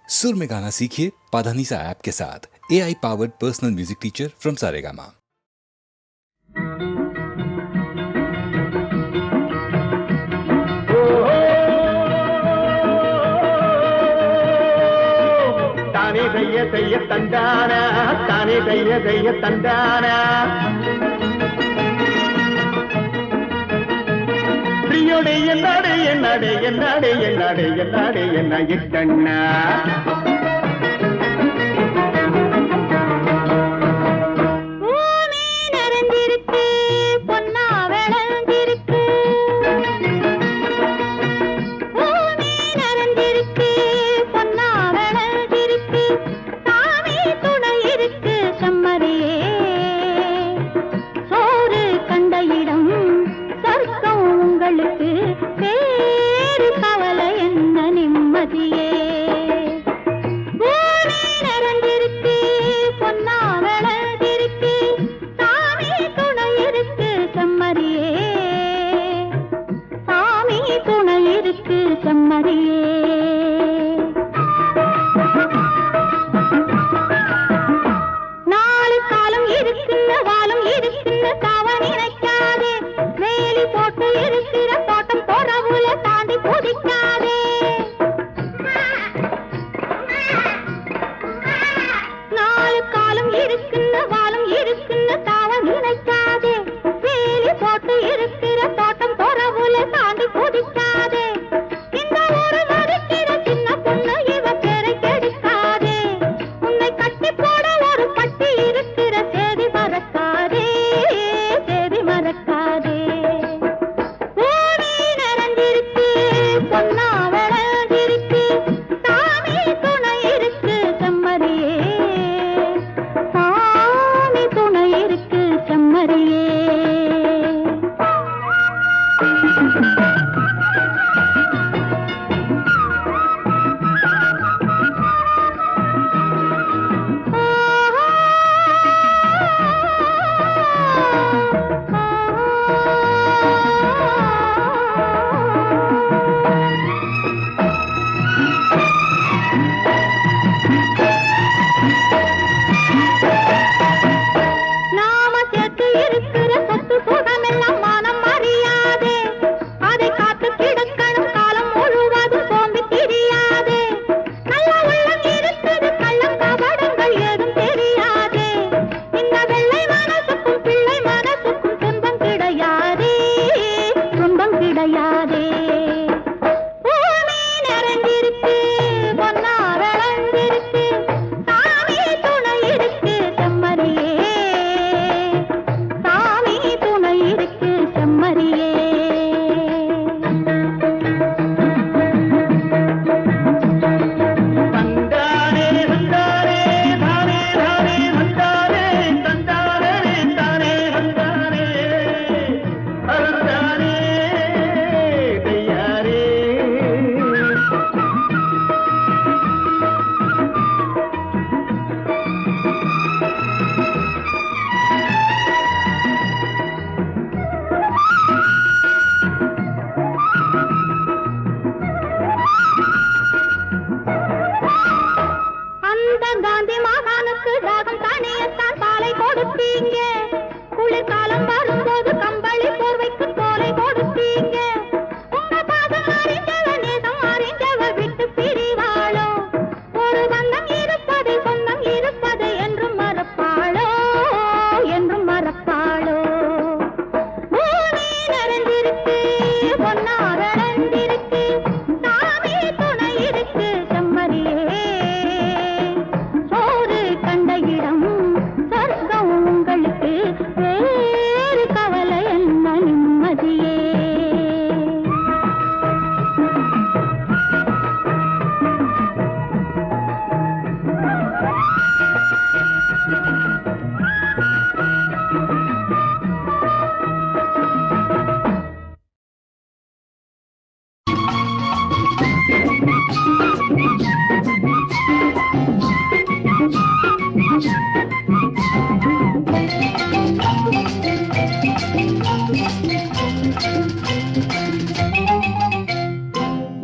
सुर में गाना सीखिए पाधानीसा ऐप के साथ। AI powered personal music teacher from Saregama. தானே தைய தைய தந்தானா, தானே தைய தைய தந்தானா, பிரியோடே என்னாடே என்னாடே என்னாடே என்னாடே என்னாடே என்ன இட்டண்ணா,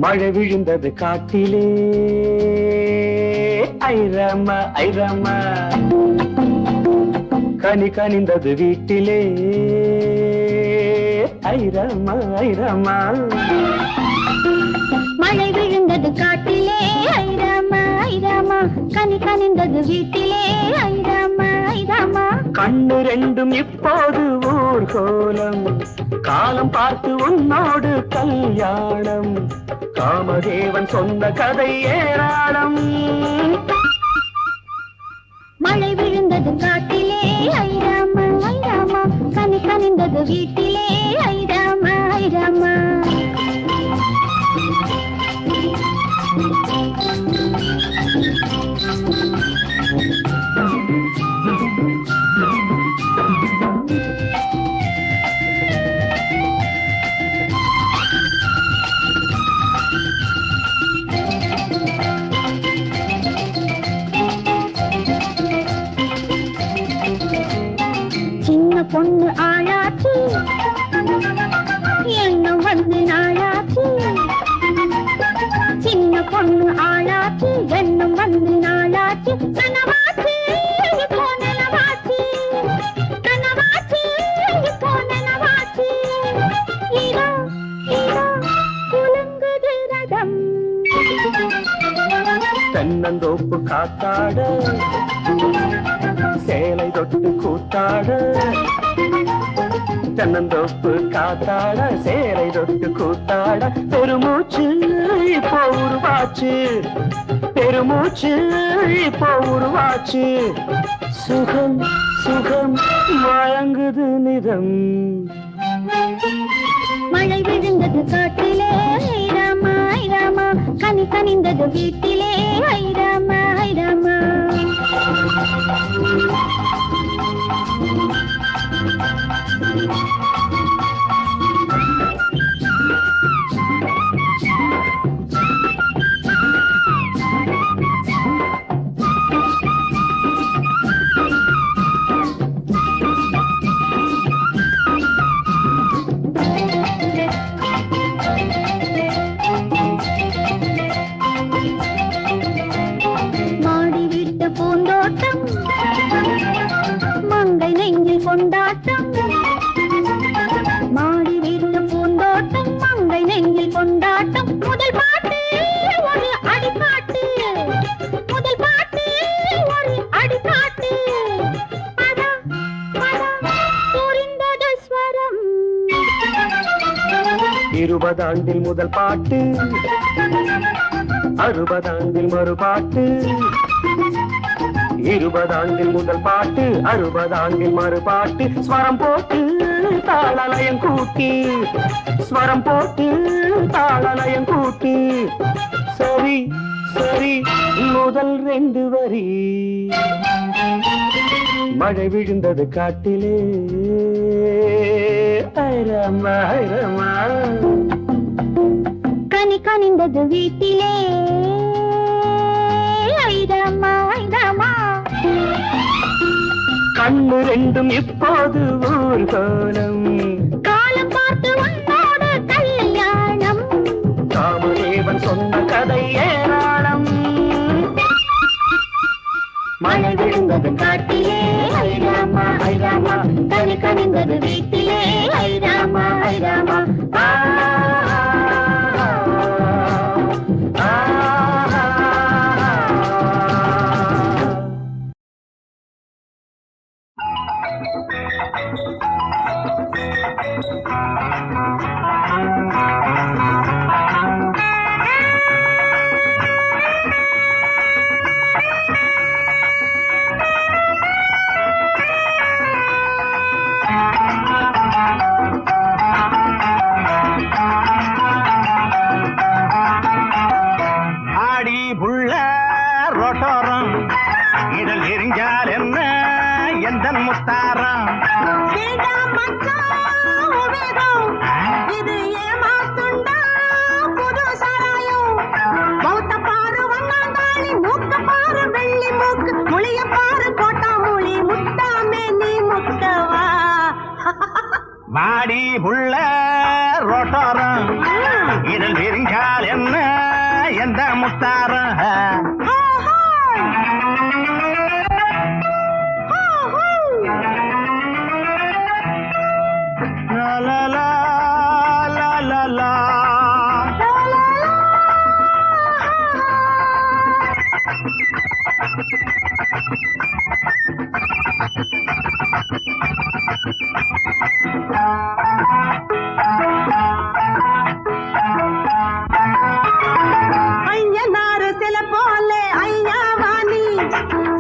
மழை விழுந்தது காட்டிலே ஐராமா ஐராமா கனி கனிந்தது வீட்டிலே ஐராமா ஐராமா மழை விழுந்தது காட்டிலே ஐராமா ஐராமா கனி கனிந்தது வீட்டிலே ஐராமா ஐராமா கண்ணு ரெண்டும் இப்போது ஊர்கோலம் காலம் பார்த்து உன்னோடு கல்யாணம் காமதேவன் சொன்ன கதை ஏராளம் மழை விழுந்தது காட்டிலே ஐராமா ஐராமா கனி கனிந்தது வீட்டிலே ஐராமா ஐராமா பொண்ணு ஆளாச்சு எண்ணம் வந்து நாளாச்சு சின்ன பொண்ணு ஆளாச்சு எண்ணம் வந்து நாளாச்சு கனவாச்சு இப்போ நிலவாச்சு கனவாச்சு இப்போ நிலவாச்சு இதோ இதோ குலுங்குது ரதம் தென்னந்தோப்பு காத்தாட சேலை தொட்டு கூத்தாட தென்னந்தோப்பு காத்தாட சேலை தொட்டு கூத்தாட பெருமூச்சு இப்போ உருவாச்சு பெருமூச்சு இப்போ உருவாச்சு சுகம் சுகம் வழங்குது நிதம் மழை விழுந்தது காட்டிலே ஐராமா ஐராமா கனி கனிந்தது வீட்டிலே ஐராமா ஐராமா மாடி விட்ட பூந்தோட்டம் மங்கை நெஞ்சில் கொண்டாட்டம் மாடி விட்ட பூந்தோட்டம் மங்கை நெஞ்சில் கொண்டாட்டம் முதல் பாட்டு ஒரு அடிப்பாட்டு முதல் பாட்டு ஒரு அடிப்பாட்டு பதா பதா புரிந்தது ஸ்வரம் 20 ஆண்டில் முதல் பாட்டு 60 ஆண்டில் மறுபாட்டு 20 ஆண்டில் முதல் பாட்டு 60 ஆண்டில் மறுபாட்டு ஸ்வரம் போட்டு தாளலயம் கூட்டி ஸ்வரம் போட்டு தாளலயம் கூட்டி சரி சரி முதல் 2 வரி மழை விழுந்தது காட்டிலே ஐராமா ஐராமா கனி கனிந்தது வீட்டிலே ஐராமா ஐராமா கண்ணு ரெண்டும் இப்போது ஊர்கோலம் காலம் பார்த்து உன்னோடு கல்யாணம் காமதேவன் சொன்ன கதை ஏராளம் மழை விழுந்தது காட்டிலே ஐராமா ஐராமா கனி கனிந்தது வீட்டிலே ஐராமா ஐராமா முத்தாரம் இது ஏமாத்துண்டா புது சாராயம் மௌத்த பாரு வண்ணாந்தாளி மூக்க பாரு வெள்ளி மூக்கு முழிய பாரு கோட்டா மொழி முட்டாமே நீ முட்டவா வாடி புள்ள ரோட்டோரம் இதில் விரிஞ்சால் என்ன எந்த முத்தாரம் ஐயனாரு சில போல ஐயாவாணி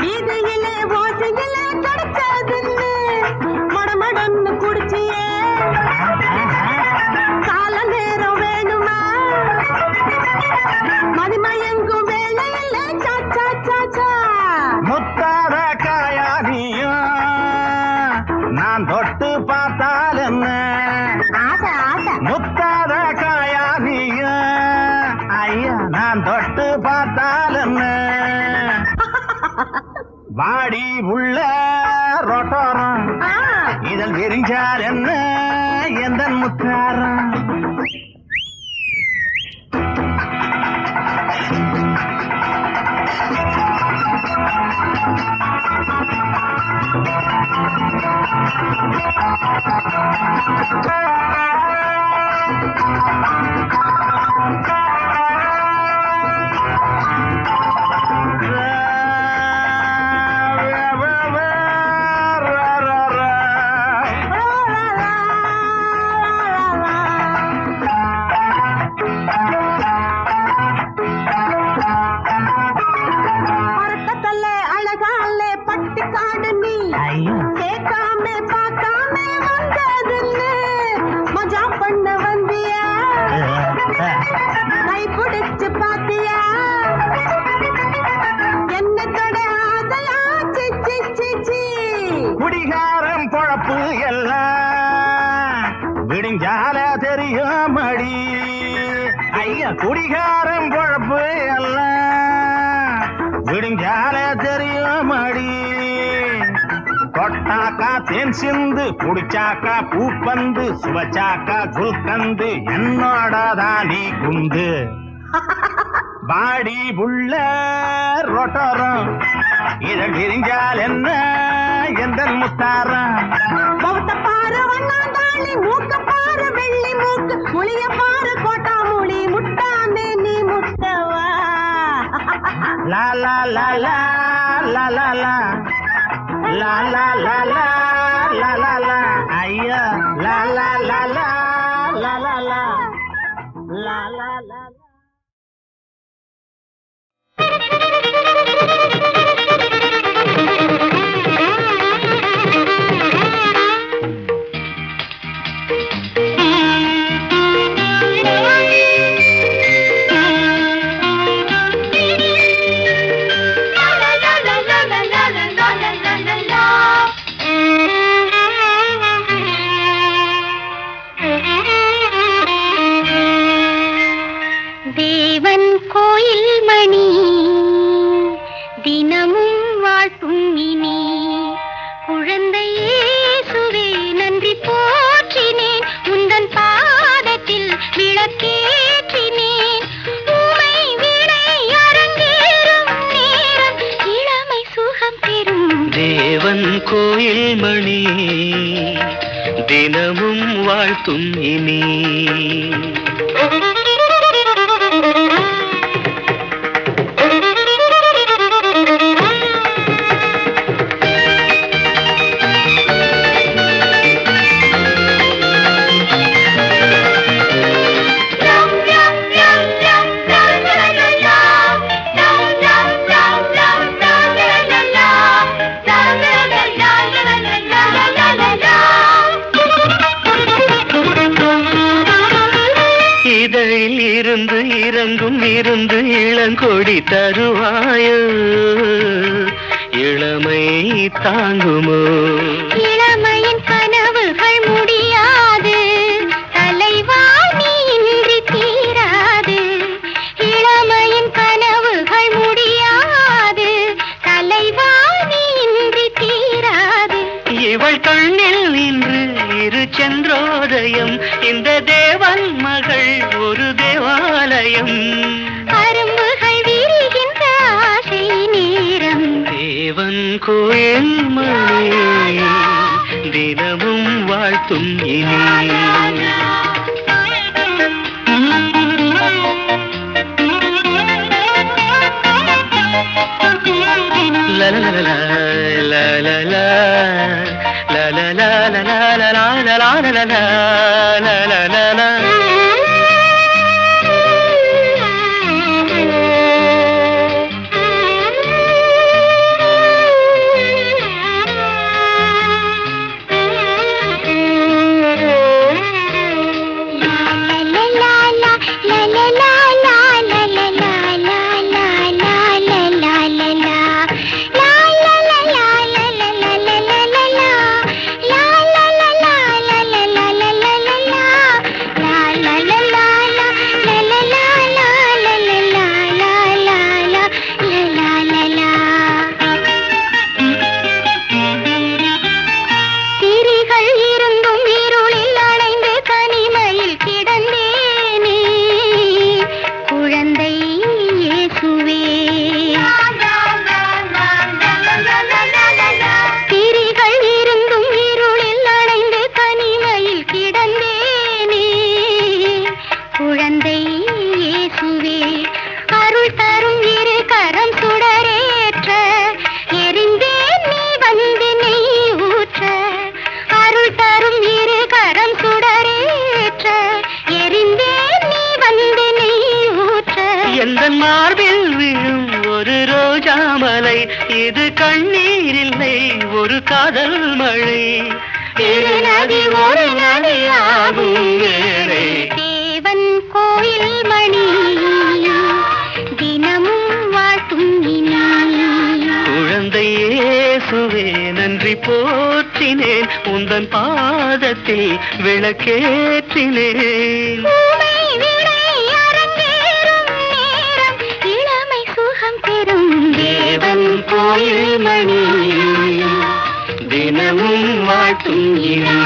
வீதியிலே ஓசையிலே கிடைச்சதுன்னு மடமடன்னு குடிச்சியே கால நேரம் வேணுமா மதிமயங்கும் வேலையில சாச்சா சாச்சா முத்தார காயானியும் நான் தொட்டு பார்த்தால் என்ன ஆசை ஆசை முத்தார காயானியும் ஐயா நான் தொட்டு பார்த்தால் என்ன வாடி உள்ள ரொட்டோரம் ஆ, இதழ் விரிஞ்சால் என்ன எந்த முத்தாரம் பறக்கத்தல்ல அழகால பட்டு காடு நீ கேட்காம பார்க்காம வந்ததுன்னு மஜா பண்ண வந்தியா கை பிடிச்சு பாத்தியா என்னத்தோட ஆசையா சிச்சி சிச்சி குடிகாரம் பொழப்பு எல்லாம் விடிஞ்சால தெரியும் மடி ஐயா குடிகாரம் பொழப்பு எல்லாம் விடிஞ்சால தெரியும் மடி தொட்டாக்கா தேன் சிந்து குடிச்சாக்கா பூப்பந்து சுவச்சாக்கா குல்கந்து என்னோட தானி குந்து பாடி புள்ள ரொட்டோரம் இதழ் விரிஞ்சால் என்ன எந்த முத்தாரம் பௌத்த பாரு வண்ணாந்தாளி மூக்க பாரு வெள்ளி மூக்கு முளிய பாரு கோட்டா முளி முட்டாமே நீ முட்டவா லா லா லா லா லா லா லா லா லா லா லா லா லா லா ஐயா லா லா லா லா லா லா லா லா லா லா தேவன் கோயில் மணி தினமும் வாழ்த்தும் இனி குழந்தை இயேசுவே நன்றி போற்றினேன் உந்தன் பாதத்தில் விளக்கேற்றினேன் உமை வினை அரங்கேறும் நேரம் இளமை சுகம் பெறும் தேவன் கோயில் மணி தினமும் வாழ்த்தும் இனி இதழில் இருந்து இறங்கும் இருந்து இளங்கொடி தருவாயோ இளமை தாங்குமோ இளமையின் கனவுகள் முடியாது தலைவா நீ இன்றி தீராது இளமையின் கனவுகள் முடியாது தலைவா நீ இன்றி தீராது இவள் கண்ணில் நின்று இரு சென்றோதயம் இந்த தேவன் மகள் ஒரு தேவாலயம் அரும்புகள் விரிகின்ற ஆசை நேரம் தேவன் கோயில் மணி தினமும் வாழ்த்தும் இனி மார்பில் விழும் ஒரு ரோஜா மலை, இது கண்ணீர் இல்லை ஒரு காதல் மழை. இரு நதி ஒரு நதியாகும் வேளை. தேவன் கோயில் மணி தினமும் வாழ்த்தும் இனி. குழந்தை இயேசுவே நன்றி போற்றினேன், உந்தன் பாதத்தில் விளக்கேற்றினேன். தேவன் கோயில் மணி தினமும் வாழ்த்தும் இனி.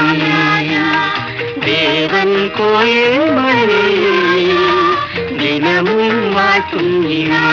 தேவன் கோயில் மணி தினமும் வாழ்த்தும் இனி.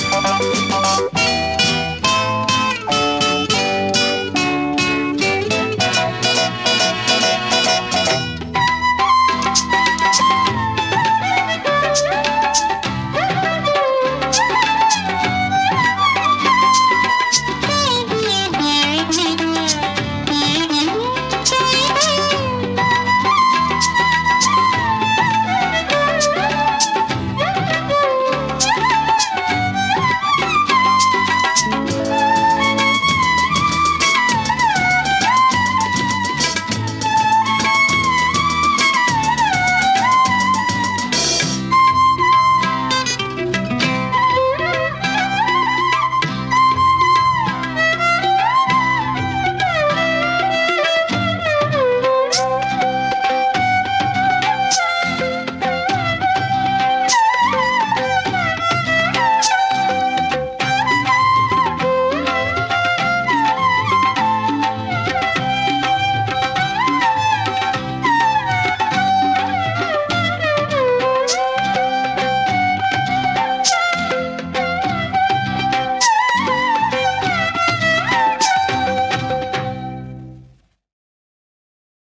ஆ